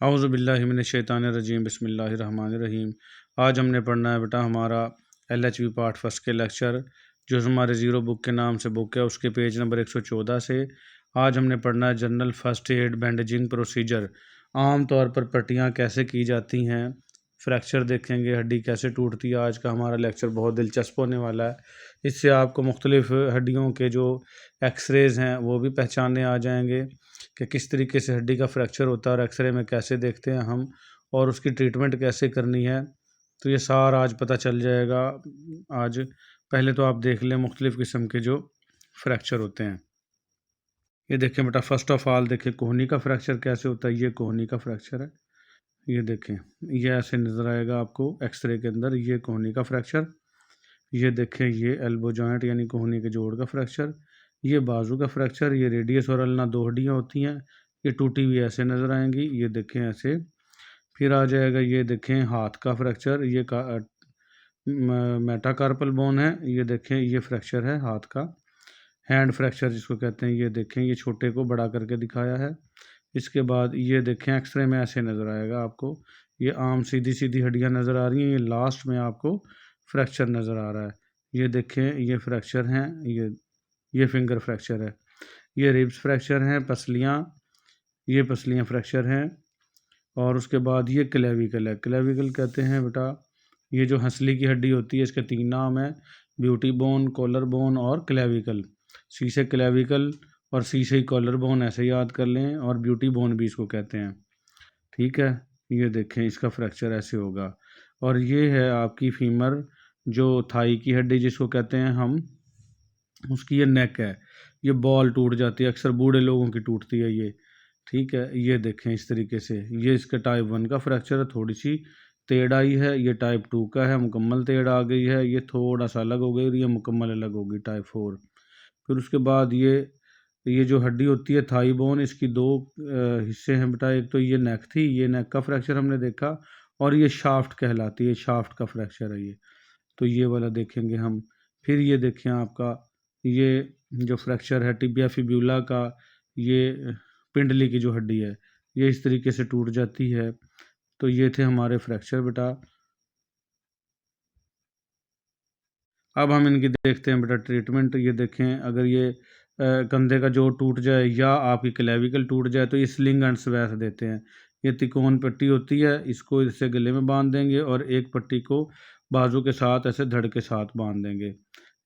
औज़ुबिल्लाहि मिनश्शैतानिर्रजीम बिस्मिल्लाहिर्रहमानिर्रहीम। आज हमने पढ़ना है बेटा हमारा LHV पार्ट फर्स्ट के लेक्चर जो हमारे ज़ीरो बुक के नाम से बुक है, उसके पेज नंबर 114 से। आज हमने पढ़ना है general first aid bandaging procedure. आम तौर पर पट्टियाँ कैसे की जाती हैं, फ्रैक्चर देखेंगे, हड्डी कैसे टूटती है। आज का हमारा लेक्चर बहुत दिलचस्प होने वाला है। इससे आपको मुख्तलिफ़ हड्डियों के जो एक्सरेज़ हैं वो भी पहचानने आ जाएंगे कि किस तरीके से हड्डी का फ्रैक्चर होता है और एक्सरे में कैसे देखते हैं हम, और उसकी ट्रीटमेंट कैसे करनी है। तो ये सारा आज पता चल जाएगा। आज पहले तो आप देख लें मुख्तलिफ़ किस्म के जो फ्रैक्चर होते हैं। ये देखें बेटा, फ़र्स्ट ऑफ़ ऑल देखें कोहनी का फ्रैक्चर कैसे होता है। ये कोहनी का फ्रैक्चर है। ये देखें, ये ऐसे नज़र आएगा आपको एक्सरे के अंदर। ये कोहनी का फ्रैक्चर। ये देखें, ये एल्बो जॉइंट यानी कोहनी के जोड़ का फ्रैक्चर। ये बाजू का फ्रैक्चर। ये रेडियस और अल्ना दो हड्डियाँ होती हैं। ये टूटी हुई ऐसे नज़र आएंगी। ये देखें ऐसे। फिर आ जाएगा, ये देखें हाथ का फ्रैक्चर। ये मेटाकार्पल बोन है। ये देखें, ये फ्रैक्चर है हाथ का, हैंड फ्रैक्चर जिसको कहते हैं। ये देखें, ये छोटे को बड़ा करके दिखाया है। इसके बाद ये देखें एक्सरे में ऐसे नज़र आएगा आपको। ये आम सीधी सीधी हड्डियाँ नज़र आ रही हैं। ये लास्ट में आपको फ्रैक्चर नज़र आ रहा है। ये देखें, ये फ्रैक्चर हैं। ये फिंगर फ्रैक्चर है। ये रिब्स फ्रैक्चर हैं, पसलियाँ। ये पसलियाँ फ्रैक्चर हैं। और उसके बाद ये क्लेविकल है। क्लेविकल कहते हैं बेटा, ये जो हंसली की हड्डी होती है, इसके 3 नाम है: ब्यूटी बोन, कॉलर बोन और क्लेविकल। सी से क्लेविकल और सी से ही कॉलर बोन, ऐसे याद कर लें। और ब्यूटी बोन भी इसको कहते हैं। ठीक है। ये देखें, इसका फ्रैक्चर ऐसे होगा। और ये है आपकी फीमर, जो थाई की हड्डी जिसको कहते हैं हम, उसकी ये नेक है। ये बॉल टूट जाती है, अक्सर बूढ़े लोगों की टूटती है ये। ठीक है। ये देखें इस तरीके से। ये इसका टाइप 1 का फ्रैक्चर है, थोड़ी सी टेढ़ आई है। ये टाइप 2 का है, मुकम्मल टेढ़ आ गई है। ये थोड़ा सा अलग हो गई और ये मुकम्मल अलग होगी, टाइप 4। फिर उसके बाद ये जो हड्डी होती है थाई बोन, इसकी 2 हिस्से हैं बेटा। एक तो ये नेक थी, ये नेक का फ्रैक्चर हमने देखा। और ये शाफ्ट कहलाती है, शाफ्ट का फ्रैक्चर है ये। तो ये वाला देखेंगे हम। फिर ये देखें आपका, ये जो फ्रैक्चर है टिबिया फिब्यूला का, ये पिंडली की जो हड्डी है, ये इस तरीके से टूट जाती है। तो ये थे हमारे फ्रैक्चर बेटा। अब हम इनकी देखते हैं बेटा ट्रीटमेंट। ये देखें, अगर ये कंधे का जोड़ टूट जाए या आपकी क्लेविकल टूट जाए तो ये स्लिंग एंड स्वैथ देते हैं। ये तिकोन पट्टी होती है, इसको इससे गले में बांध देंगे और एक पट्टी को बाजू के साथ ऐसे धड़ के साथ बांध देंगे।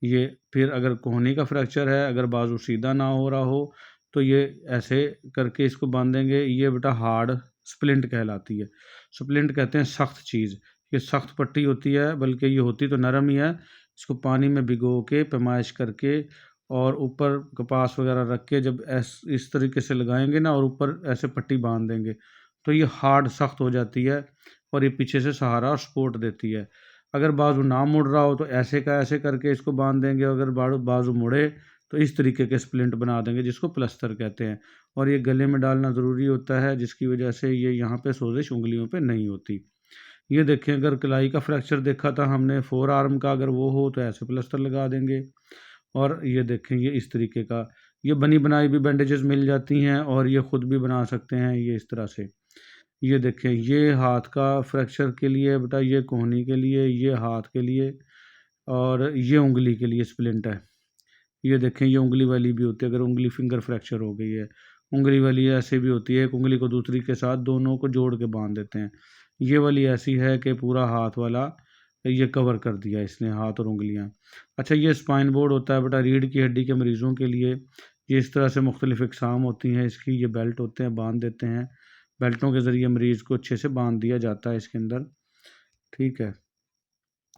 ये फिर अगर कोहनी का फ्रैक्चर है, अगर बाजू सीधा ना हो रहा हो, तो ये ऐसे करके इसको बांधेंगे। ये बेटा हार्ड स्प्लिंट कहलाती है। स्प्लिंट कहते हैं सख्त चीज़। ये सख्त पट्टी होती है, बल्कि ये होती तो नरम ही है। इसको पानी में भिगो के पैमाइश करके और ऊपर कपास वगैरह रख के जब इस तरीके से लगाएंगे ना और ऊपर ऐसे पट्टी बांध देंगे, तो ये हार्ड सख्त हो जाती है और ये पीछे से सहारा और सपोर्ट देती है। अगर बाजू ना मुड़ रहा हो तो ऐसे का ऐसे करके इसको बांध देंगे। अगर बाजू मुड़े तो इस तरीके के स्प्लिंट बना देंगे, जिसको प्लस्तर कहते हैं। और ये गले में डालना ज़रूरी होता है, जिसकी वजह से ये यहाँ पे सोजिश उंगलियों पे नहीं होती। ये देखें, अगर कलाई का फ्रैक्चर देखा था हमने, 4 आर्म का, अगर वो हो तो ऐसे प्लास्टर लगा देंगे। और ये देखें, ये इस तरीके का, ये बनी बनाई भी बैंडेजेस मिल जाती हैं और ये ख़ुद भी बना सकते हैं ये इस तरह से। ये देखें, ये हाथ का फ्रैक्चर के लिए बेटा, ये कोहनी के लिए, ये हाथ के लिए और ये उंगली के लिए स्प्लिंट है। ये देखें, ये उंगली वाली भी होती है, अगर उंगली फिंगर फ्रैक्चर हो गई है। उंगली वाली ऐसे भी होती है, एक उंगली को दूसरी के साथ दोनों को जोड़ के बांध देते हैं। ये वाली ऐसी है कि पूरा हाथ वाला ये कवर कर दिया इसने, हाथ और उंगलियां। अच्छा, ये स्पाइन बोर्ड होता है बेटा रीढ़ की हड्डी के मरीज़ों के लिए। ये इस तरह से मुख्तलिफ़ इकसाम होती हैं इसकी। ये बेल्ट होते हैं, बांध देते हैं। बेल्टों के ज़रिए मरीज़ को अच्छे से बांध दिया जाता है इसके अंदर। ठीक है।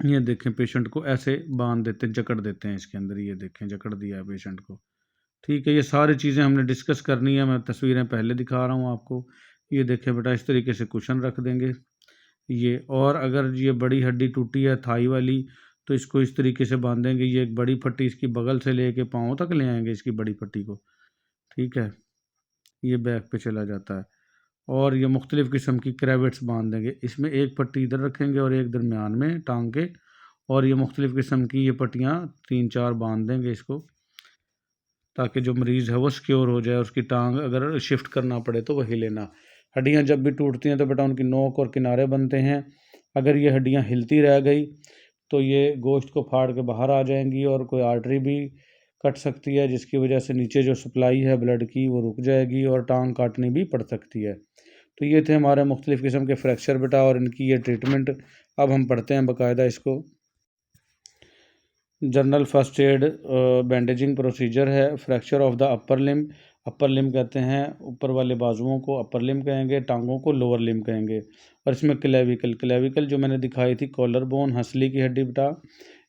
ये देखें, पेशेंट को ऐसे बांध देते, जकड़ देते हैं इसके अंदर। ये देखें, जकड़ दिया है पेशेंट को। ठीक है। ये सारी चीज़ें हमने डिस्कस करनी है, मैं तस्वीरें पहले दिखा रहा हूँ आपको। ये देखें बेटा, इस तरीके से कुशन रख देंगे ये। और अगर ये बड़ी हड्डी टूटी है थाई वाली, तो इसको इस तरीके से बांधेंगे। ये एक बड़ी पट्टी इसकी बगल से लेके पाँव तक ले आएंगे इसकी बड़ी पट्टी को। ठीक है। ये बैक पे चला जाता है। और ये मुख्तलिफ़ किस्म की क्रेविट्स बांध देंगे इसमें। एक पट्टी इधर रखेंगे और एक दरमियान में टांग के, और ये मुख्तलिफ़ किस्म की ये पट्टियाँ 3-4 बांध देंगे इसको, ताकि जो मरीज़ है वो सिक्योर हो जाए। उसकी टांग अगर शिफ्ट करना पड़े तो वही लेना। हड्डियाँ जब भी टूटती हैं तो बेटा उनकी नोक और किनारे बनते हैं। अगर ये हड्डियाँ हिलती रह गई तो ये गोश्त को फाड़ के बाहर आ जाएंगी और कोई आर्टरी भी कट सकती है, जिसकी वजह से नीचे जो सप्लाई है ब्लड की वो रुक जाएगी और टांग काटनी भी पड़ सकती है। तो ये थे हमारे मुख्तलिफ़ किस्म के फ्रैक्चर बेटा और इनकी ये ट्रीटमेंट। अब हम पढ़ते हैं बाकायदा इसको। General first aid bandaging procedure है। फ्रैक्चर ऑफ द अपर लिम, अपर लिम कहते हैं ऊपर वाले बाजुओं को अपर लिम कहेंगे, टांगों को लोअर लिम कहेंगे। और इसमें क्लेविकल, क्लेविकल जो मैंने दिखाई थी कॉलर बोन, हंसली की हड्डी बेटा।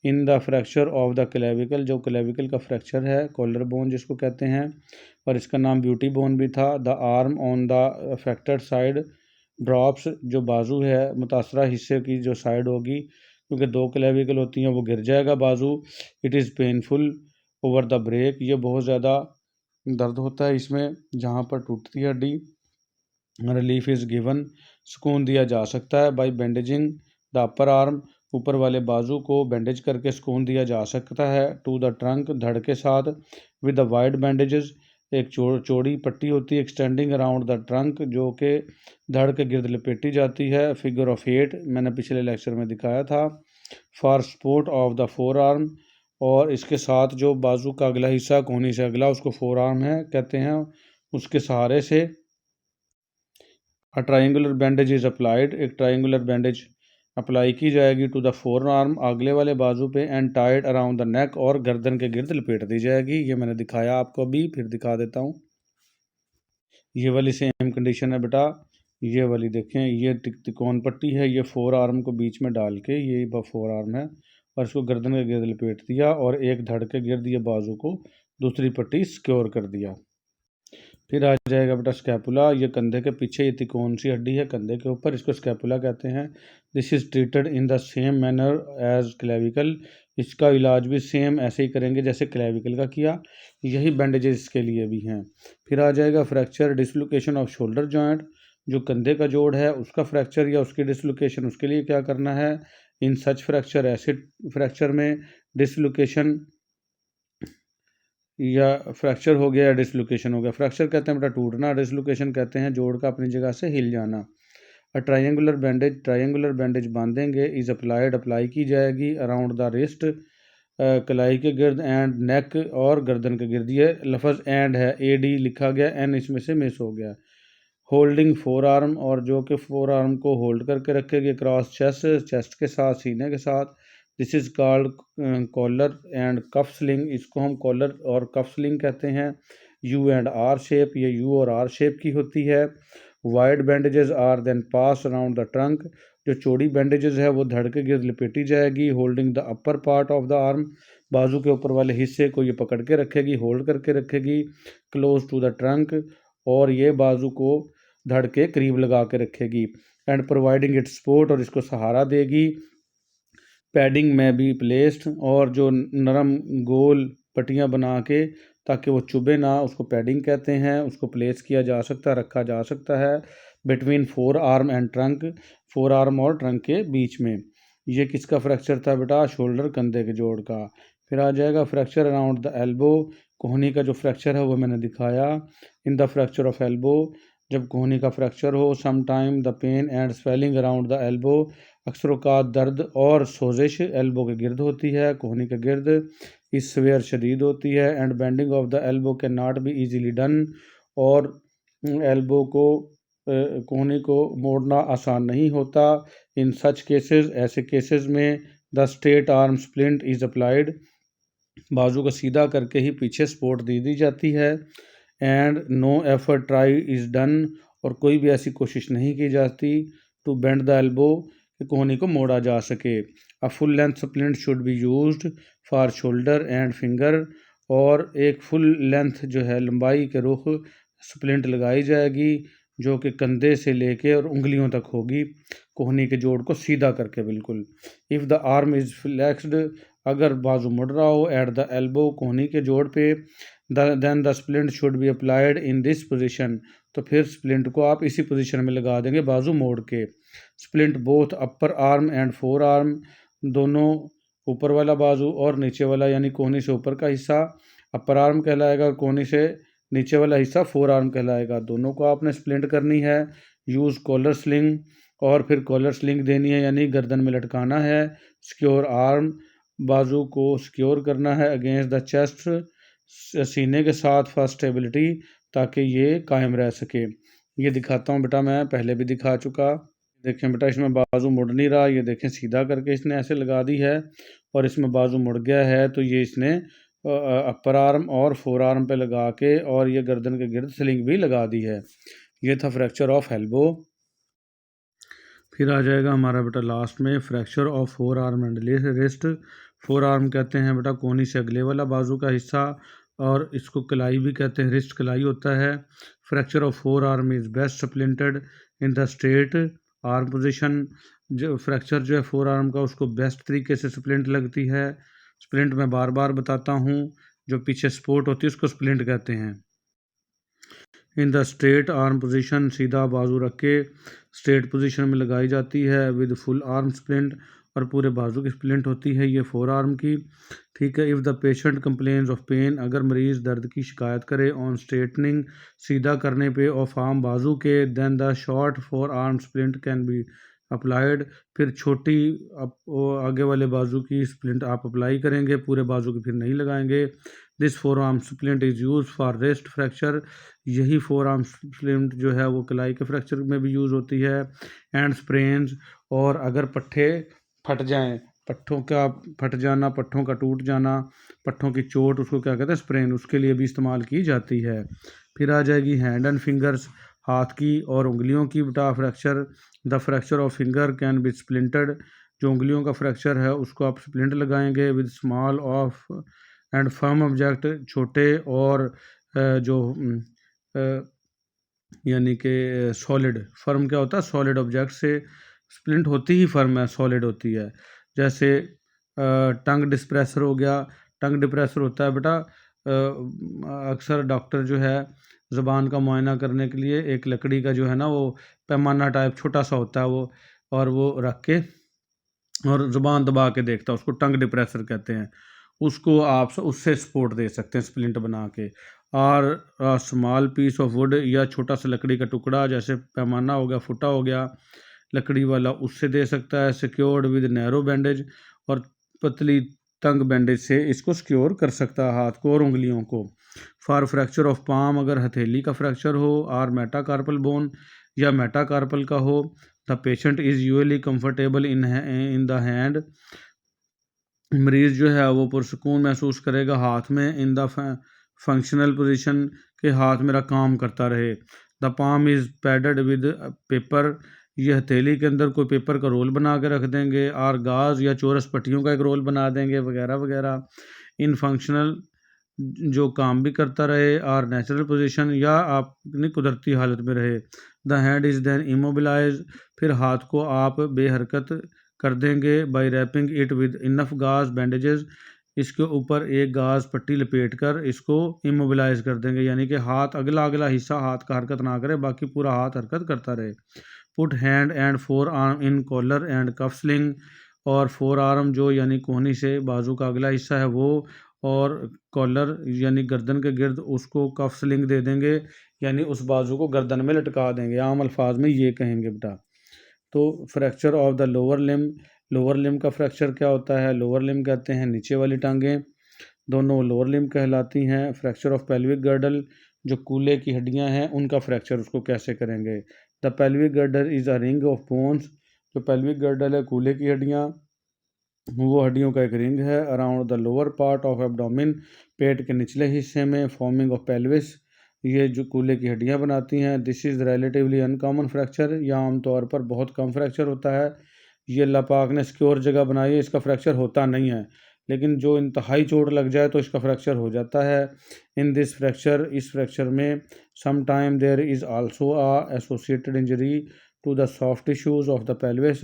इन the fracture of the clavicle, जो क्लेविकल का फ्रैक्चर है कॉलर बोन जिसको कहते हैं, और इसका नाम ब्यूटी बोन भी था। The arm on the affected side drops, जो बाजू है मुतासरा हिस्से की जो साइड होगी, क्योंकि दो क्लेविकल होती हैं, वो गिर जाएगा बाजू। It is painful over the break, ये बहुत ज़्यादा दर्द होता है इसमें जहाँ पर टूटती है हड्डी। रिलीफ इज़ गिवन, सुकून दिया जा सकता है by bandaging the upper arm, ऊपर वाले बाजू को बैंडेज करके सुकून दिया जा सकता है। टू द ट्रंक, धड़ के साथ। विद द वाइड बैंडेजेस, एक चौड़ी पट्टी होती है एक्सटेंडिंग अराउंड द ट्रंक, जो कि धड़ के गिर्द लपेटी जाती है। फिगर ऑफ 8 मैंने पिछले लेक्चर में दिखाया था। For support of the four arm, और इसके साथ जो बाजू का अगला हिस्सा कोहनी से अगला उसको फोर आर्म है कहते हैं, उसके सहारे से ट्रायंगुलर बैंडेज इज अप्लाइड, एक ट्रायंगुलर बैंडेज अप्लाई की जाएगी टू द फोर आर्म, अगले वाले बाजू पे, and tied around the neck, और गर्दन के गिर्द लपेट दी जाएगी। ये मैंने दिखाया आपको, अभी फिर दिखा देता हूँ। ये वाली सेम कंडीशन है बेटा, ये वाली देखें, ये तिकोन पट्टी है, ये फोर आर्म को बीच में डाल के, ये फोर आर्म है, और इसको गर्दन के गिर्द लपेट दिया और एक धड़ के गिर्द ये बाजू को दूसरी पट्टी सिक्योर कर दिया। फिर आ जाएगा बेटा स्कैपुला, ये कंधे के पीछे ये तिकोन सी हड्डी है कंधे के ऊपर, इसको स्कैपुला कहते हैं। This is treated in the same manner as clavicle, इसका इलाज भी सेम ऐसे ही करेंगे जैसे क्लेविकल का किया, यही बैंडेजेस इसके लिए भी हैं। फिर आ जाएगा fracture dislocation off shoulder joint, जो कंधे का जोड़ है उसका फ्रैक्चर या उसकी डिसलोकेशन, उसके लिए क्या करना है। इन सच फ्रैक्चर, ऐसे फ्रैक्चर में डिसलोकेशन या फ्रैक्चर हो गया या डिसलोकेशन हो गया। फ्रैक्चर कहते हैं बेटा टूटना, डिसलोकेशन कहते हैं जोड़ का अपनी जगह से हिल जाना। ट्रायंगुलर बैंडेज, ट्रायंगुलर बैंडेज बांधेंगे, इज अप्लाइड, अप्लाई की जाएगी अराउंड द रिस्ट, कलाई के गिर्द, एंड नेक, और गर्दन के गिर्द। ये लफ्ज़ एंड है, ए डी लिखा गया, एन इसमें से मिस हो गया। होल्डिंग फोर आर्म, और जो कि फोर आर्म को होल्ड करके रखेगी क्रॉस चेस्ट, चेस्ट के साथ, सीने के साथ। This is called collar and cuff sling, इसको हम कॉलर और कफ स्लिंग कहते हैं। यू एंड आर शेप, ये यू और आर शेप की होती है। Wide bandages are then pass around the trunk, जो चौड़ी बैंडेजेस है वो धड़ के गिर्द लपेटी जाएगी। Holding the upper part of the arm, बाजू के ऊपर वाले हिस्से को ये पकड़ के रखेगी, होल्ड करके रखेगी। क्लोज टू द ट्रंक, और ये बाजू को धड़ के करीब लगा के रखेगी। एंड प्रोवाइडिंग इट सपोर्ट, और इसको सहारा देगी। पैडिंग में भी प्लेस्ड, और जो नरम गोल पट्टियाँ बना के ताकि वो चुभे ना, उसको पैडिंग कहते हैं, उसको प्लेस किया जा सकता है, रखा जा सकता है between four arm and trunk, four arm और ट्रंक के बीच में। ये किसका फ्रैक्चर था बेटा, शोल्डर कंधे के जोड़ का। फिर आ जाएगा फ्रैक्चर अराउंड द एल्बो, कोहनी का जो फ्रैक्चर है वो मैंने दिखाया। In the fracture of elbow, जब कोहनी का फ्रैक्चर हो, some time the pain and swelling around the elbow, अक्सर औकात दर्द और सोजिश एल्बो के गिर्द होती है, कोहनी के गिर्द, इस सवेयर शदीद होती है। And bending of the elbow can not be easily done, और एल्बो को कोहनी को मोड़ना आसान नहीं होता। इन सच केसेस, ऐसे केसेस में the straight arm splint is applied, बाजू को सीधा करके ही पीछे सपोर्ट दी जाती है। And no effort try is done, और कोई भी ऐसी कोशिश नहीं की जाती टू बेंड द एल्बो, कि कोहनी को मोड़ा जा सके। A full length splint should be used for shoulder and finger, और एक फुल लेंथ जो है लंबाई के रुख स्प्लिंट लगाई जाएगी, जो कि कंधे से लेके और उंगलियों तक होगी, कोहनी के जोड़ को सीधा करके बिल्कुल। If the arm is flexed, अगर बाजू मुड़ रहा हो, एट द एल्बो, कोहनी के जोड़ पे, then the splint should be applied in this position, तो फिर स्प्लिंट को आप इसी पोजीशन में लगा देंगे बाजू मोड़ के। Splint both upper arm and four arm, दोनों ऊपर वाला बाजू और नीचे वाला, यानी कोहनी से ऊपर का हिस्सा अपर आर्म कहलाएगा और कोहनी से नीचे वाला हिस्सा फोर आर्म कहलाएगा। दोनों को आपने स्प्लिंट करनी है यूज़ कॉलर स्लिंग, और फिर कॉलर स्लिंग देनी है यानी गर्दन में लटकाना है। सिक्योर आर्म, बाजू को सिक्योर करना है अगेंस्ट द चेस्ट, सीने के साथ फर्स्ट स्टेबिलिटी, ताकि ये कायम रह सके। ये दिखाता हूँ बेटा, मैं पहले भी दिखा चुका। देखें बेटा, इसमें बाजू मुड़ नहीं रहा, ये देखें सीधा करके इसने ऐसे लगा दी है, और इसमें बाजू मुड़ गया है तो ये इसने अपर आर्म और फोर आर्म पे लगा के और ये गर्दन के गिर्द स्लिंग भी लगा दी है। ये था फ्रैक्चर ऑफ एल्बो। फिर आ जाएगा हमारा बेटा लास्ट में fracture of four arm and wrist. Four arm कहते हैं बेटा कोहनी से अगले वाला बाजू का हिस्सा, और इसको कलाई भी कहते हैं, रिस्ट कलाई होता है। Fracture of forearm is best splinted in the straight arm position. जो फ्रैक्चर जो है फोर आर्म का, उसको बेस्ट तरीके से स्प्लिंट लगती है। स्प्लिंट मैं बार बार बताता हूँ, जो पीछे सपोर्ट होती है उसको स्प्लिंट कहते हैं। इन द स्ट्रेट आर्म पोजीशन, सीधा बाजू रख के स्ट्रेट पोजीशन में लगाई जाती है विद फुल आर्म स्प्लिंट, और पूरे बाजू की स्प्लिंट होती है ये फोर आर्म की। ठीक है। If the patient complains of pain, अगर मरीज़ दर्द की शिकायत करे ऑन स्ट्रेटनिंग, सीधा करने पे ऑफ आर्म बाजू के, then the short forearm splint can be applied, फिर छोटी आगे वाले बाजू की स्प्लिंट आप अप्लाई करेंगे, पूरे बाजू की फिर नहीं लगाएंगे। This four arm splint is use for wrist fracture, यही फोर आर्म स्प्लिंट जो है वो कलाई के फ्रैक्चर में भी यूज़ होती है। एंड स्प्रेन्स, और अगर पट्ठे फट जाएं, पट्ठों का फट जाना, पट्ठों का टूट जाना, पट्ठों की चोट, उसको क्या कहते हैं स्प्रेन, उसके लिए भी इस्तेमाल की जाती है। फिर आ जाएगी हैंड एंड फिंगर्स, हाथ की और उंगलियों की बेटा fracture. The fracture of finger can be splinted, जो उंगलियों का फ्रैक्चर है उसको आप स्प्लिंट लगाएंगे with small of and firm object, छोटे और जो यानी कि सॉलिड, फर्म क्या होता है, सॉलिड ऑब्जेक्ट से स्प्लिंट होती ही फर्म है, सॉलिड होती है। जैसे टंग डिस्प्रेसर हो गया, टंग डिप्रेसर होता है बेटा, अक्सर डॉक्टर जो है ज़ुबान का मुआयना करने के लिए एक लकड़ी का जो है ना वो पैमाना टाइप छोटा सा होता है वो, और वो रख के और ज़ुबान दबा के देखता है, उसको टंग डिप्रेसर कहते हैं। उसको आप उससे सपोर्ट दे सकते हैं स्प्लिंट बना के। और स्मॉल पीस ऑफ वुड, या छोटा सा लकड़ी का टुकड़ा, जैसे पैमाना हो गया, फुटा हो गया लकड़ी वाला, उससे दे सकता है। सिक्योर्ड विद नैरो बैंडेज, और पतली तंग बैंडेज से इसको सिक्योर कर सकता है हाथ को और उंगलियों को। फॉर फ्रैक्चर ऑफ पाम, अगर हथेली का फ्रैक्चर हो, और मेटाकार्पल बोन या मेटाकार्पल का हो, the patient is usually comfortable in the hand, मरीज़ जो है वो पुरसकून महसूस करेगा हाथ में। इन द फंक्शनल पोजीशन, के हाथ मेरा काम करता रहे। The palm is padded with paper, ये हथेली के अंदर कोई पेपर का रोल बना के रख देंगे, और गाज या चौरस पट्टियों का एक रोल बना देंगे वगैरह वगैरह। इन फंक्शनल, जो काम भी करता रहे, और नेचुरल पोजीशन, या आप अपनी कुदरती हालत में रहे। The hand is then immobilise, फिर हाथ को आप बेहरकत कर देंगे by wrapping it with enough gauze bandages, इसके ऊपर एक गाज पट्टी लपेट कर इसको इमोबिलाइज कर देंगे, यानी कि हाथ अगला अगला हिस्सा हाथ का हरकत ना करे, बाकी पूरा हाथ हरकत करता रहे। Put hand and forearm in collar and cuff sling, और फोर आर्म जो यानी कोहनी से बाजू का अगला हिस्सा है वो, और कॉलर यानी गर्दन के गिर्द उसको कफ स्लिंग दे देंगे, यानी उस बाजू को गर्दन में लटका देंगे, आम अल्फाज में ये कहेंगे बेटा। तो fracture of the lower limb, lower limb का फ्रैक्चर क्या होता है, लोअर लिम कहते हैं नीचे वाली टांगें, दोनों लोअर लिम कहलाती हैं। फ्रैक्चर ऑफ पेल्विक गर्डल, जो कूल्हे की हड्डियां हैं उनका फ्रैक्चर उसको कैसे करेंगे। The pelvic girdle is a ring of bones, जो पेल्विक गर्डल है कूल्हे की हड्डियाँ, वो हड्डियों का एक रिंग है around the lower part of abdomen, पेट के निचले हिस्से में, फॉर्मिंग ऑफ पेल्विस, ये जो कूल्हे की हड्डियां बनाती हैं। This is relatively uncommon fracture, यह आमतौर पर बहुत कम फ्रैक्चर होता है। ये अल्लाह पाक ने सिक्योर जगह बनाई है, इसका फ्रैक्चर होता नहीं है, लेकिन जो इंतहाई चोट लग जाए तो इसका फ्रैक्चर हो जाता है। इन दिस फ्रैक्चर, इस फ्रैक्चर में some time there is also a associated injury to the soft tissues of the pelvis,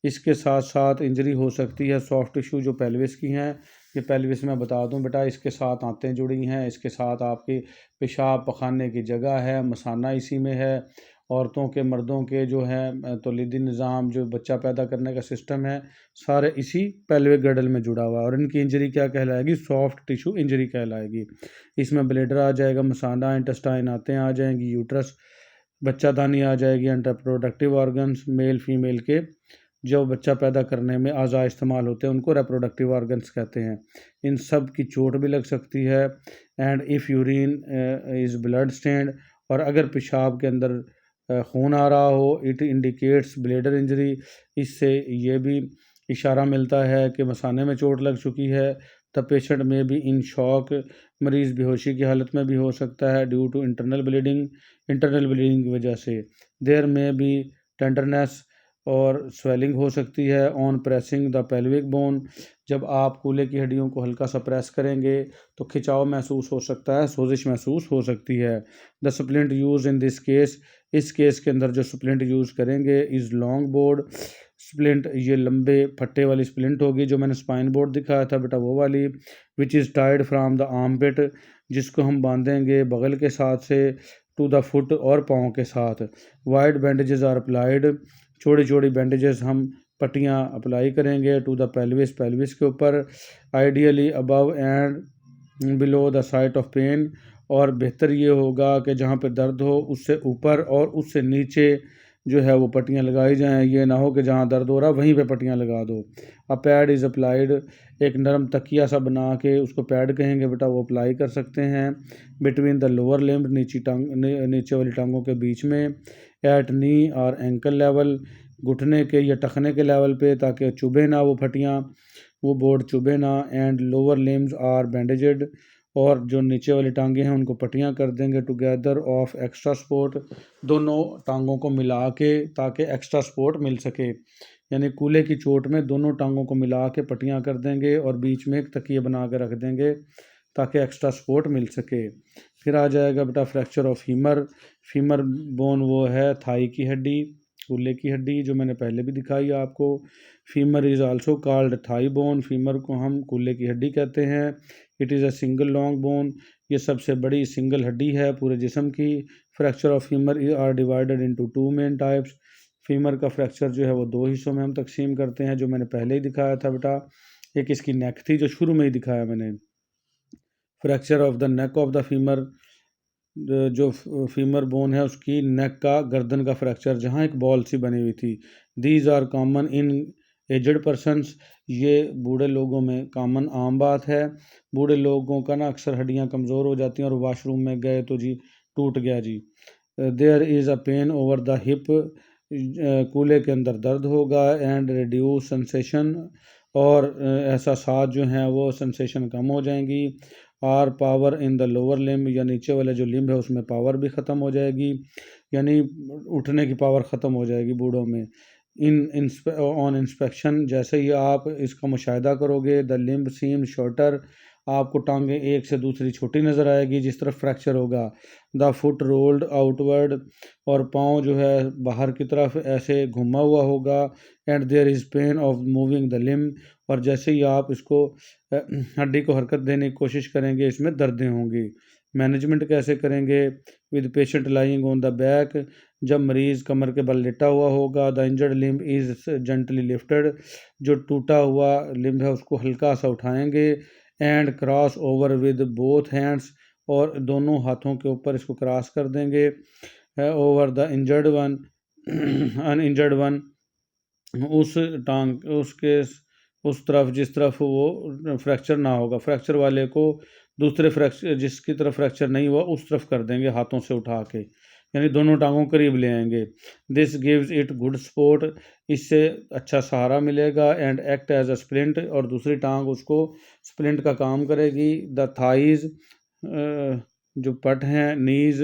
इसके साथ साथ इंजरी हो सकती है सॉफ्ट टिश्यू जो पेल्विस की हैं। ये पेल्विस मैं बता दूं बेटा, इसके साथ आंतें जुड़ी हैं, इसके साथ आपकी पेशाब पखाने की जगह है, मसाना इसी में है। औरतों के मर्दों के जो है तौलीदी निज़ाम, जो बच्चा पैदा करने का सिस्टम है, सारे इसी पेल्विक गर्डल में जुड़ा हुआ है, और इनकी इंजरी क्या कहलाएगी, सॉफ्ट टिश्यू इंजरी कहलाएगी। इसमें ब्लेडर आ जाएगा, मसाना, इंटेस्टाइन आते आ जाएंगी, यूट्रस बच्चादानी आ जाएगी, and reproductive organs male female के जो बच्चा पैदा करने में अज़ा इस्तेमाल होते हैं उनको रिप्रोडक्टिव ऑर्गन्स कहते हैं। इन सब की चोट भी लग सकती है। And if urine is blood stained, और अगर पेशाब के अंदर खून आ रहा हो, इट इंडिकेट्स ब्लेडर इंजरी, इससे ये भी इशारा मिलता है कि मसाने में चोट लग चुकी है। द पेशेंट में भी इन शॉक, मरीज़ बेहोशी की हालत में भी हो सकता है ड्यू टू इंटरनल ब्लीडिंग की वजह से। देयर में भी टेंडरनेस और स्वेलिंग हो सकती है on pressing the pelvic bone. जब आप कूल्हे की हड्डियों को हल्का सा प्रेस करेंगे तो खिंचाव महसूस हो सकता है, सोजिश महसूस हो सकती है। The splint use in this case, इस केस के अंदर जो स्प्लिंट यूज़ करेंगे इज़ लॉन्ग बोर्ड स्प्लिंट, ये लंबे फट्टे वाली स्प्लिंट होगी जो मैंने स्पाइन बोर्ड दिखाया था बेटा वो वाली। Which is tied from the armpit, जिसको हम बांधेंगे बगल के साथ से टू द फुट और पाँव के साथ। वाइड बैंडेजेस आर अप्लाइड, छोटी छोटी बैंडेजेस हम पट्टियाँ अप्लाई करेंगे टू द पेल्विस के ऊपर, ideally above and below the site of pain, और बेहतर ये होगा कि जहाँ पे दर्द हो उससे ऊपर और उससे नीचे जो है वो पट्टियाँ लगाई जाएं, ये ना हो कि जहाँ दर्द हो रहा है वहीं पे पट्टियाँ लगा दो। अ पैड इज़ अप्लाइड, एक नरम तकिया सा बना के उसको पैड कहेंगे बेटा वो अप्लाई कर सकते हैं बिटवीन द लोअर लिम्ब, नीचे वाली टांगों के बीच में, एट नी और एंकल लेवल, घुटने के या टखने के लेवल पे, ताकि चुभे ना वो फटियाँ, वो बोर्ड चुभे ना। एंड लोअर लिम्स आर बैंडेजेड, और जो नीचे वाली टांगे हैं उनको पट्टियाँ कर देंगे टुगेदर ऑफ एक्स्ट्रा सपोर्ट, दोनों टांगों को मिला के ताकि एक्स्ट्रा सपोर्ट मिल सके। यानी कूल्हे की चोट में दोनों टांगों को मिला के पट्टियाँ कर देंगे और बीच में एक तकिए बना के रख देंगे ताकि एक्स्ट्रा सपोर्ट मिल सके। फिर आ जाएगा बेटा फ्रैक्चर ऑफ फीमर बोन, वो है थाई की हड्डी, कूल्हे की हड्डी जो मैंने पहले भी दिखाई आपको। Femur is also called thigh bone, femur को हम कूल्हे की हड्डी कहते हैं। It is a single long bone, ये सबसे बड़ी सिंगल हड्डी है पूरे जिस्म की। Fracture of femur are divided into two main types, femur का फ्रैक्चर जो है वो दो हिस्सों में हम तकसीम करते हैं जो मैंने पहले ही दिखाया था बेटा। एक इसकी नेक थी जो शुरू में ही दिखाया मैंने। Fracture of the neck of the femur, जो फीमर बोन है उसकी नेक का, गर्दन का फ्रैक्चर जहाँ एक बॉल सी बनी हुई थी। These are common in aged persons, ये बूढ़े लोगों में कॉमन आम बात है। बूढ़े लोगों का ना अक्सर हड्डियाँ कमज़ोर हो जाती हैं और वॉशरूम में गए तो जी टूट गया जी। There is a pain over the hip, कूल्हे के अंदर दर्द होगा। एंड रिड्यूस सेंसेशन, और एहसासात जो हैं वो सेंसेशन कम हो जाएंगी। Or power in the lower limb, या नीचे वाले जो लिम्ब है उसमें पावर भी ख़त्म हो जाएगी, यानी उठने की पावर ख़त्म हो जाएगी बूढ़ों में। ऑन इंस्पेक्शन, जैसे ही आप इसका मुशाहिदा करोगे, द लिम्ब सीम शॉर्टर, आपको टांगें एक से दूसरी छोटी नज़र आएगी जिस तरफ फ्रैक्चर होगा। द फुट रोल्ड आउटवर्ड, और पाँव जो है बाहर की तरफ ऐसे घुमा हुआ होगा। And there is pain of moving the limb, और जैसे ही आप इसको हड्डी को हरकत देने की कोशिश करेंगे इसमें दर्दें होंगी। मैनेजमेंट कैसे करेंगे? With patient lying on the back, जब मरीज़ कमर के बल लेटा हुआ होगा। The injured limb is gently lifted, जो टूटा हुआ लिम्ब है उसको हल्का सा उठाएंगे। And cross over with both hands, और दोनों हाथों के ऊपर इसको क्रॉस कर देंगे over the injured one uninjured one, उस टांग उसके उस तरफ जिस तरफ वो फ्रैक्चर ना होगा, फ्रैक्चर वाले को दूसरे फ्रैक्चर जिसकी तरफ फ्रैक्चर नहीं हुआ उस तरफ कर देंगे हाथों से उठा के, यानी दोनों टांगों करीब ले आएंगे। This gives it good support, इससे अच्छा सहारा मिलेगा। And act as a splint, और दूसरी टांग उसको स्प्लिंट का काम करेगी। द थाइज, जो पट हैं, नीज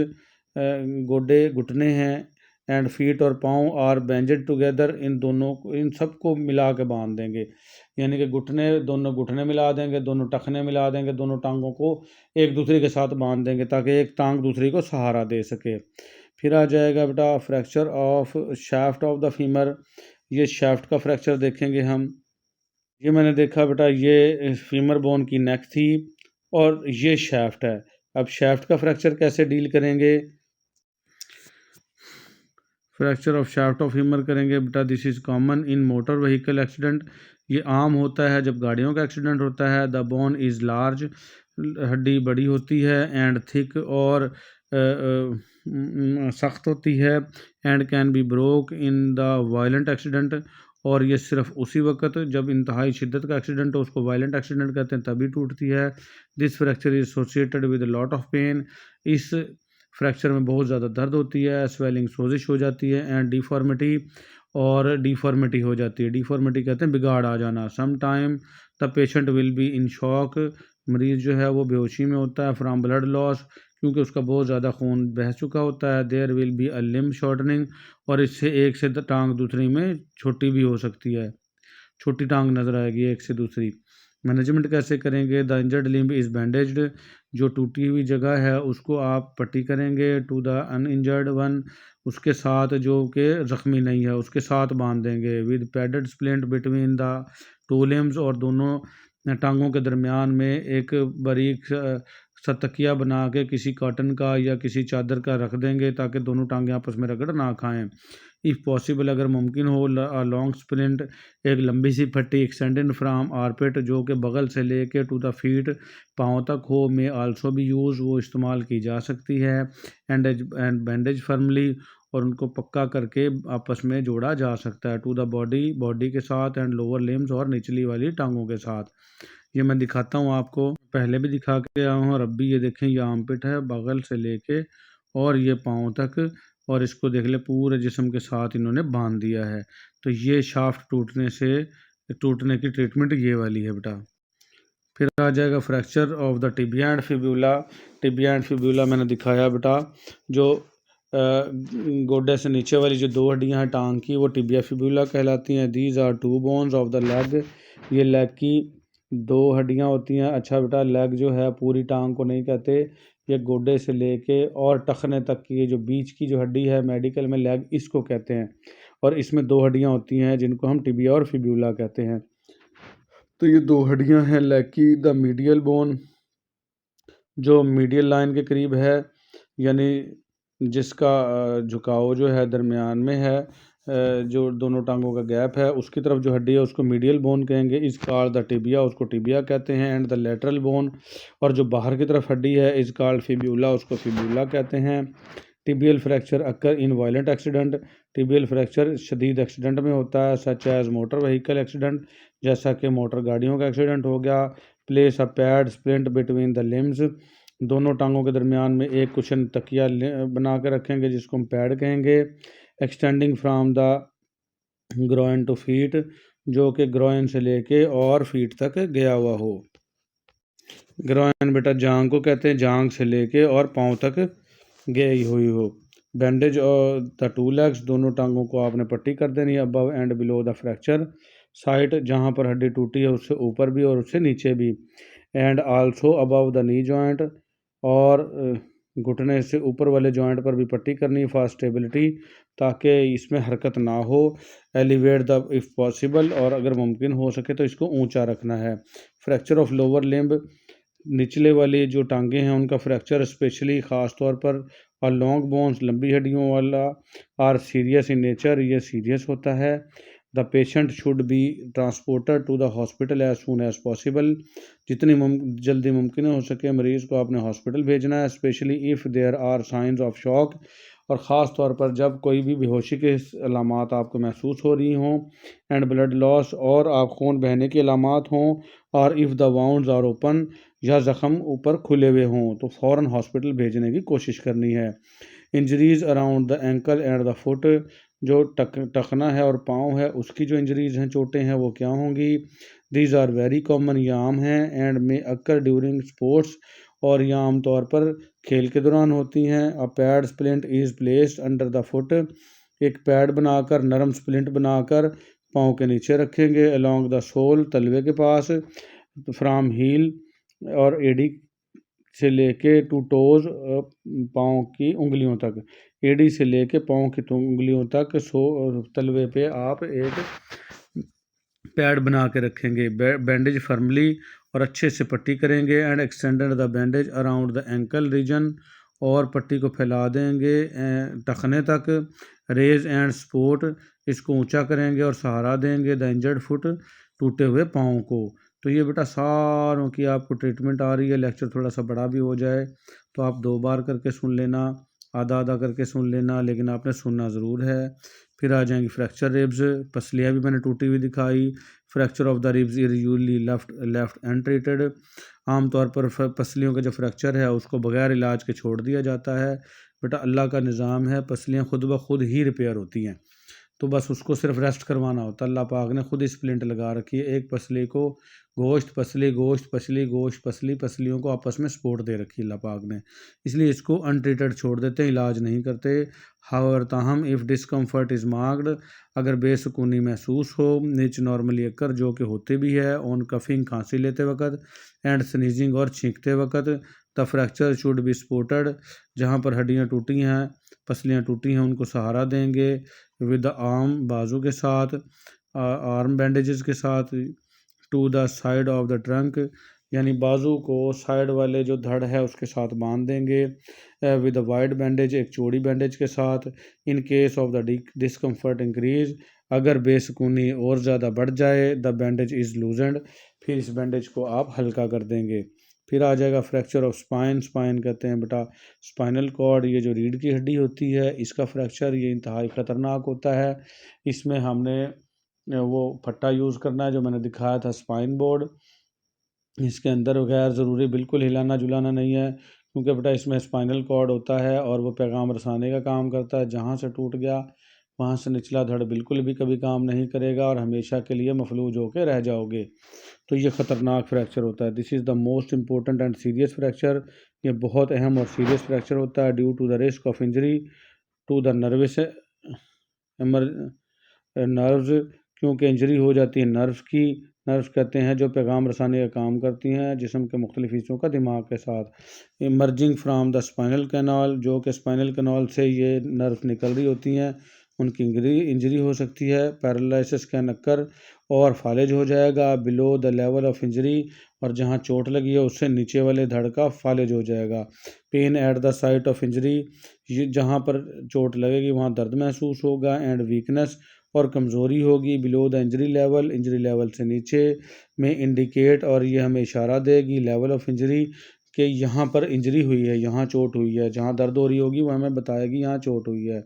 गोडे घुटने हैं, एंड फीट और पाँव आर बैंडेड टुगेदर, इन दोनों को इन सबको मिला के बांध देंगे, यानी कि दोनों घुटने मिला देंगे, दोनों टखने मिला देंगे, दोनों टांगों को एक दूसरे के साथ बांध देंगे ताकि एक टांग दूसरी को सहारा दे सके। फिर आ जाएगा बेटा fracture of shaft of the femur, ये शाफ्ट का फ्रैक्चर देखेंगे हम। ये मैंने देखा बेटा, ये फीमर बोन की नेक थी और ये शाफ्ट है। अब शाफ्ट का फ्रैक्चर कैसे डील करेंगे? Fracture of shaft of femur करेंगे बेटा, this is common in motor vehicle accident, ये आम होता है जब गाड़ियों का एक्सीडेंट होता है। द बोन इज़ लार्ज, हड्डी बड़ी होती है। एंड थिक, और सख्त होती है and can be broke in the violent accident, और ये सिर्फ उसी वक्त जब इंतहाई शिद्दत का एक्सीडेंट हो उसको वायलेंट एक्सीडेंट कहते हैं तभी टूटती है। This fracture is associated with lot of pain, इस फ्रैक्चर में बहुत ज़्यादा दर्द होती है, स्वेलिंग सोजिश हो जाती है एंड डिफॉर्मिटी, और डिफॉर्मिटी हो जाती है। डिफॉर्मिटी कहते हैं बिगाड़ आ जाना। Some time the patient will be in shock, मरीज़ जो है वो बेहोशी में होता है फ्राम ब्लड लॉस, क्योंकि उसका बहुत ज़्यादा खून बह चुका होता है। There will be a limb shortening, और इससे एक से टांग दूसरी में छोटी भी हो सकती है, छोटी टांग नज़र आएगी एक से दूसरी। मैनेजमेंट कैसे करेंगे? द इंजर्ड लिम्ब इज़ बैंडेज्ड, जो टूटी हुई जगह है उसको आप पट्टी करेंगे। टू द अनइंजर्ड वन, उसके साथ जो कि ज़ख्मी नहीं है उसके साथ बांध देंगे। With padded splint between the two limbs, और दोनों टांगों के दरमियान में एक बारीक सा तकिया बना के किसी कॉटन का या किसी चादर का रख देंगे ताकि दोनों टांगें आपस में रगड़ ना खाएं। इफ़ पॉसिबल, अगर मुमकिन हो, लॉन्ग स्प्लिंट, एक लंबी सी पट्टी एक्सटेंडेड फ्राम आर्पिट, जो कि बगल से लेके टू द फीट, पाँव तक हो, में आल्सो भी यूज़, वो इस्तेमाल की जा सकती है। एंड बैंडेज फर्मली, और उनको पक्का करके आपस में जोड़ा जा सकता है। टू द बॉडी, बॉडी के साथ, एंड लोअर लिम्स, और निचली वाली टांगों के साथ। ये मैं दिखाता हूँ आपको, पहले भी दिखा के आया हूँ और अब भी ये देखें, ये आर्मपिट है बगल से लेके और ये पाँव तक, और इसको देख ले पूरे जिस्म के साथ इन्होंने बांध दिया है। तो ये शाफ्ट टूटने की ट्रीटमेंट ये वाली है बेटा। फिर आ जाएगा fracture of the tibia and fibula. Tibia and fibula मैंने दिखाया बेटा, जो गोडे से नीचे वाली जो दो हड्डियां हैं टांग की, वो टिबिया फिब्यूला कहलाती हैं। These are two bones of the leg, ये लेग की दो हड्डियां होती हैं। अच्छा बेटा, लेग जो है पूरी टांग को नहीं कहते, ये गोडे से लेके और टखने तक की जो बीच की जो हड्डी है मेडिकल में लेग, इसको कहते हैं। और इसमें दो हड्डियां होती हैं जिनको हम टिबिया और फिब्यूला कहते हैं। तो ये दो हड्डियां हैं लेग की। द मीडियल बोन, जो मीडियल लाइन के करीब है, यानी जिसका झुकाव जो है दरमियान में है, जो दोनों टांगों का गैप है, उसकी तरफ जो हड्डी है उसको मीडियल बोन कहेंगे। इस कॉल्ड द टिबिया, उसको टिबिया कहते हैं। एंड द लेटरल बोन, और जो बाहर की तरफ हड्डी है, इस कॉल्ड फिब्यूला, उसको फिब्यूला कहते हैं। Tibial fracture occur in violent accident, tibial fracture शदीद एक्सीडेंट में होता है, such as motor vehicle accident, जैसा कि मोटर गाड़ियों का एक्सीडेंट हो गया। Place a pad splint between the limbs, दोनों टांगों के दरमियान में एक कुशन तकिया बना कर रखेंगे जिसको हम पैड कहेंगे। Extending from the groin to feet, जो कि ग्रोइन से लेके और फीट तक गया हुआ हो। ग्रोइन बेटा जांग को कहते हैं, जांग से लेके और पाँव तक गई हुई हो। बैंडेज और द टू लेग्स, दोनों टांगों को आपने पट्टी कर देनी है। Above and below the fracture site, जहाँ पर हड्डी टूटी है उससे ऊपर भी और उससे नीचे भी। And also above the knee joint, और घुटने से ऊपर वाले जॉइंट पर भी पट्टी करनी है फॉर स्टेबिलिटी, ताकि इसमें हरकत ना हो। एलिवेट द इफ़ पॉसिबल, और अगर मुमकिन हो सके तो इसको ऊंचा रखना है। फ्रैक्चर ऑफ लोअर लिम्ब, निचले वाली जो टांगे हैं उनका फ्रैक्चर, स्पेशली ख़ास तौर पर, और लॉन्ग बोन्स, लंबी हड्डियों वाला, आर सीरियस इन नेचर, ये सीरियस होता है। The patient should be transported to the hospital as soon as possible, जितनी जल्दी मुमकिन हो सके मरीज़ को आपने हॉस्पिटल भेजना है। Specially if there are signs of shock, और ख़ास तौर पर जब कोई भी बेहोशी के अलामात आपको महसूस हो रही हों, एंड ब्लड लॉस, और आप खून बहने के अलामात हों, और if the wounds are open, या ज़ख़म ऊपर खुले हुए हों, तो फ़ौरन हॉस्पिटल भेजने की कोशिश करनी है। Injuries around the ankle and the foot, जो टखना है और पाँव है उसकी जो इंजरीज़ हैं, चोटें हैं, वो क्या होंगी? दीज आर वेरी कॉमन, ये आम हैं। एंड में अक्कर ड्यूरिंग स्पोर्ट्स, और ये आम तौर पर खेल के दौरान होती हैं। अ pad splint is placed under the foot, एक पैड बनाकर, नरम स्प्लिंट बनाकर पाँव के नीचे रखेंगे। अलॉन्ग द सोल, तलवे के पास, फ्राम हील, और एडी से लेके टू टोज, पाँव की उंगलियों तक, एडी से लेके पाँव की उंगलियों तक तलवे पे आप एक पैड बना के रखेंगे। बैंडेज फर्मली, और अच्छे से पट्टी करेंगे। And extended the bandage around the ankle region, और पट्टी को फैला देंगे टखने तक। रेज एंड सपोर्ट, इसको ऊंचा करेंगे और सहारा देंगे द इंजर्ड फुट, टूटे हुए पाँव को। तो ये बेटा सारों की आपको ट्रीटमेंट आ रही है। लेक्चर थोड़ा सा बड़ा भी हो जाए तो आप 2 बार करके सुन लेना। आधा आधा करके सुन लेना, लेकिन आपने सुनना ज़रूर है। फिर आ जाएंगी फ्रैक्चर रिब्स, पसलियाँ भी मैंने टूटी हुई दिखाई। Fracture of the ribs is usually left left untreated. आमतौर पर पसलियों का जो फ्रैक्चर है उसको बगैर इलाज के छोड़ दिया जाता है। बेटा अल्लाह का निज़ाम है, पसलियाँ खुद ब खुद ही रिपेयर होती हैं, तो बस उसको सिर्फ रेस्ट करवाना होता है। अल्लाह पाक ने खुद ही स्प्लिंट लगा रखी है, एक पसली को गोश्त पसली गोश्त पसली गोश्त पसली, पसलियों को आपस में सपोर्ट दे रखी है अल्लाह पाक ने, इसलिए इसको अनट्रीटेड छोड़ देते हैं, इलाज नहीं करते। हावर ताहम इफ़ डिस्कम्फर्ट इज़ मार्क्ड, अगर बेसुकूनी महसूस हो, नीच नॉर्मली अकर जो कि होते भी है, ऑन कफिंग खांसी लेते वक्त, एंड स्नीजिंग और छींकते वक्त, the fracture should be supported, जहाँ पर हड्डियाँ टूटी हैं, पसलियाँ टूटी हैं, उनको सहारा देंगे विद आर्म, बाजू के साथ, आर्म बैंडेजेस के साथ, to the side of the trunk, यानी बाजू को साइड वाले जो धड़ है उसके साथ बांध देंगे, विद अ वाइड बैंडेज, एक चौड़ी बैंडेज के साथ। In case of the discomfort increase, अगर बेसुकूनी और ज़्यादा बढ़ जाए, द बैंडेज इज़ लूजेंड, फिर इस बैंडेज को आप हल्का कर देंगे। फिर आ जाएगा फ्रैक्चर ऑफ स्पाइन, स्पाइन कहते हैं बेटा स्पाइनल कॉर्ड, ये जो रीढ़ की हड्डी होती है इसका फ्रैक्चर, ये इंतहाई ख़तरनाक होता है। इसमें हमने वो फट्टा यूज़ करना है जो मैंने दिखाया था स्पाइन बोर्ड, इसके अंदर गैर ज़रूरी बिल्कुल हिलाना जुलाना नहीं है, क्योंकि बेटा इसमें स्पाइनल कॉर्ड होता है और वो पैगाम रसाने का काम करता है। जहाँ से टूट गया वहाँ से निचला धड़ बिल्कुल भी कभी काम नहीं करेगा और हमेशा के लिए मफलूज होकर रह जाओगे, तो ये ख़तरनाक फ्रैक्चर होता है। This is the most important and serious fracture, ये बहुत अहम और सीरियस फ्रैक्चर होता है, due to the risk of injury to the nervous nerves, क्योंकि इंजरी हो जाती है नर्व्स की। नर्व्स कहते हैं जो पैगाम रसाने का काम करती हैं जिस्म के मुख्तलिफ हिस्सों का दिमाग के साथ। Emerging from the spinal canal, जो कि स्पाइनल कैनाल से ये नर्व्स निकल रही होती हैं, उनकी इंजरी हो सकती है। पैरालिसिस कैन अक्कर, और फालिज हो जाएगा below the level of injury, और जहाँ चोट लगी है उससे नीचे वाले धड़ का फालिज हो जाएगा। Pen at the site of injury, ये जहाँ पर चोट लगेगी वहाँ दर्द महसूस होगा। एंड वीकनेस, और कमज़ोरी होगी बिलो द इंजरी लेवल से नीचे में इंडिकेट, और ये हमें इशारा देगी लेवल ऑफ इंजरी कि यहाँ पर इंजरी हुई है, यहाँ चोट हुई है, जहाँ दर्द हो रही होगी वो हमें बताएगी यहाँ चोट हुई है।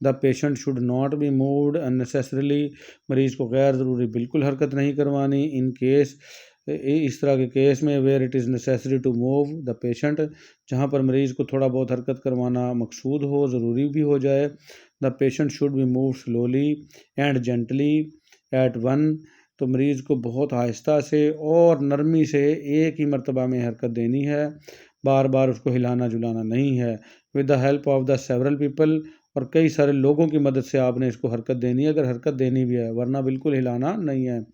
The patient should not be moved unnecessarily, मरीज़ को गैर ज़रूरी बिल्कुल हरकत नहीं करवानी। इन केस, इस तरह के केस में where it is necessary to move the patient, जहाँ पर मरीज़ को थोड़ा बहुत हरकत करवाना मकसूद हो, ज़रूरी भी हो जाए। The patient should be move slowly and gently at one, तो मरीज़ को बहुत आहिस्ता से और नरमी से एक ही मरतबा में हरकत देनी है, बार बार उसको हिलाना जुलाना नहीं है। With the help of the several people, और कई सारे लोगों की मदद से आपने इसको हरकत देनी है, अगर हरकत देनी भी है, वरना बिल्कुल हिलाना नहीं है।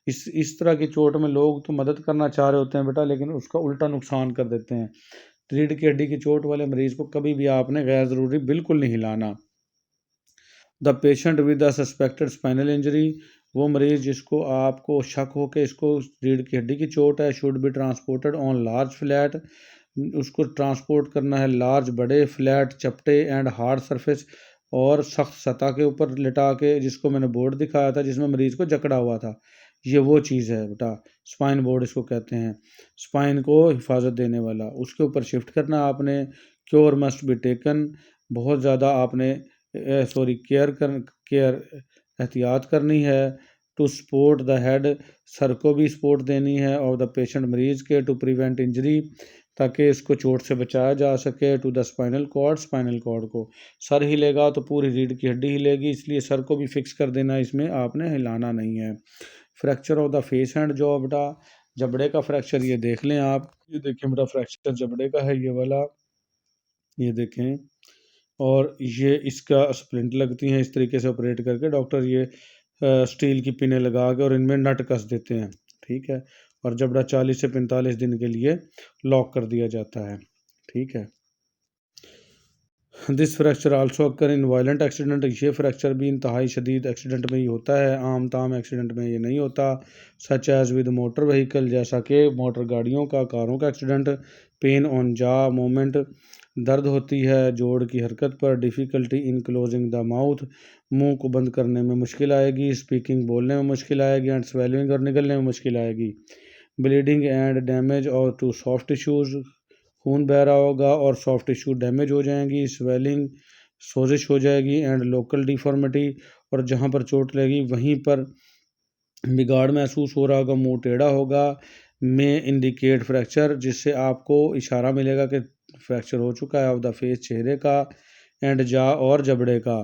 इस तरह की चोट में लोग तो मदद करना चाह रहे होते हैं बेटा, लेकिन उसका उल्टा नुकसान कर देते हैं। रीढ़ की हड्डी की चोट वाले मरीज़ को कभी भी आपने गैर ज़रूरी बिल्कुल नहीं हिलाना। The patient with the suspected spinal injury, वो मरीज़ जिसको आपको शक हो कि इसको रीढ़ की हड्डी की चोट है, should be transported on large flat, उसको ट्रांसपोर्ट करना है लार्ज बड़े फ्लैट चपटे एंड हार्ड सरफेस, और सख्त सतह के ऊपर लिटा के, जिसको मैंने बोर्ड दिखाया था जिसमें मरीज़ को जकड़ा हुआ था, ये वो चीज़ है बेटा, स्पाइन बोर्ड इसको कहते हैं, स्पाइन को हिफाजत देने वाला, उसके ऊपर शिफ्ट करना आपने। क्योर मस्ट बी टेकन, बहुत ज़्यादा आपने केयर एहतियात करनी है। टू सपोर्ट द हेड, सर को भी सपोर्ट देनी है, और द पेशेंट मरीज़ के, टू प्रिवेंट इंजरी, ताकि इसको चोट से बचाया जा सके। टू द स्पाइनल कॉर्ड को, सर हिलेगा तो पूरी रीढ़ की हड्डी हिलेगी, इसलिए सर को भी फिक्स कर देना, इसमें आपने हिलाना नहीं है। Fracture of the face and jaw, बेटा जबड़े का फ्रैक्चर ये देख लें आप, ये देखें बेटा फ्रैक्चर जबड़े का है ये वाला, ये देखें, और ये इसका स्प्लिंट लगती हैं इस तरीके से ऑपरेट करके डॉक्टर ये स्टील की पिनें लगा के और इनमें नट कस देते हैं, ठीक है, और जबड़ा 40 से 45 दिन के लिए लॉक कर दिया जाता है, ठीक है। This fracture also occur in violent accident, ये फ्रैक्चर भी इंतहाई शदीद एक्सीडेंट में ही होता है, आम ताम एक्सीडेंट में ये नहीं होता। Such as with motor vehicle, जैसा कि मोटर गाड़ियों का, कारों का accident. Pain on jaw moment, दर्द होती है जोड़ की हरकत पर। Difficulty in closing the mouth, मुंह को बंद करने में मुश्किल आएगी। स्पीकिंग, बोलने में मुश्किल आएगी। एंड स्वेलिंग, और निगलने में मुश्किल आएगी। ब्लीडिंग एंड डैमेज और टू सॉफ्ट टिश्यूज़, खून बह रहा होगा और सॉफ्ट टिश्यू डैमेज हो जाएंगी, स्वेलिंग, सोजिश हो जाएगी एंड लोकल डिफॉर्मिटी, और जहाँ पर चोट लगी वहीं पर बिगाड़ महसूस हो रहा होगा, मुंह टेढ़ा होगा, में इंडिकेट फ्रैक्चर, जिससे आपको इशारा मिलेगा कि फ्रैक्चर हो चुका है ऑफ द फेस, चेहरे का एंड जा और जबड़े का।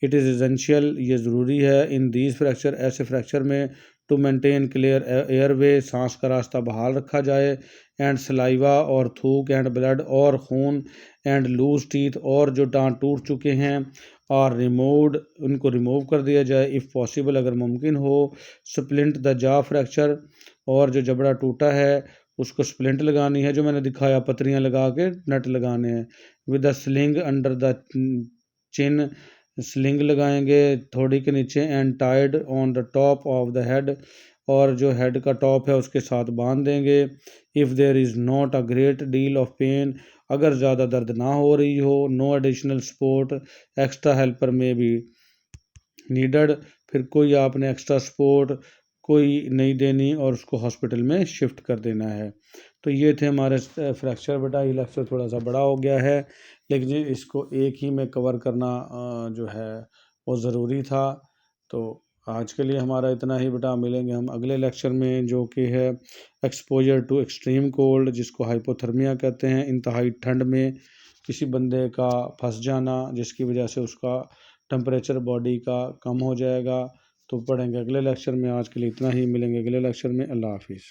इट इज़ एसेंशियल, ये ज़रूरी है इन दीज फ्रैक्चर, ऐसे फ्रैक्चर में, टू मेंटेन क्लियर एयरवे, सांस का रास्ता बहाल रखा जाए, एंड सलाइवा और थूक एंड ब्लड और खून, एंड लूज टीथ, और जो दांत टूट चुके हैं और रिमूव्ड, उनको रिमूव कर दिया जाए इफ़ पॉसिबल, अगर मुमकिन हो। स्प्लिंट द जॉ फ्रैक्चर, और जो जबड़ा टूटा है उसको स्प्लिंट लगानी है, जो मैंने दिखाया पतरियाँ लगा के नट लगाने हैं। With the sling under the chin, sling लगाएंगे थोड़ी के नीचे, and tied on the top of the head, और जो हेड का टॉप है उसके साथ बांध देंगे। If there is not a great deal of pain, अगर ज़्यादा दर्द ना हो रही हो, no additional support, extra helper may be needed, फिर कोई आपने एक्स्ट्रा सपोर्ट कोई नहीं देनी और उसको हॉस्पिटल में शिफ्ट कर देना है। तो ये थे हमारे फ्रैक्चर। बेटा ये लेक्चर थोड़ा सा बड़ा हो गया है, लेकिन इसको एक ही में कवर करना जो है वो ज़रूरी था। तो आज के लिए हमारा इतना ही बेटा, मिलेंगे हम अगले लेक्चर में, जो कि है एक्सपोजर टू एक्सट्रीम कोल्ड, जिसको हाइपोथर्मिया कहते हैं, इंतहाई ठंड में किसी बंदे का फंस जाना, जिसकी वजह से उसका टेम्परेचर बॉडी का कम हो जाएगा। तो पढ़ेंगे अगले लेक्चर में, आज के लिए इतना ही, मिलेंगे अगले लेक्चर में। अल्लाह हाफिज़।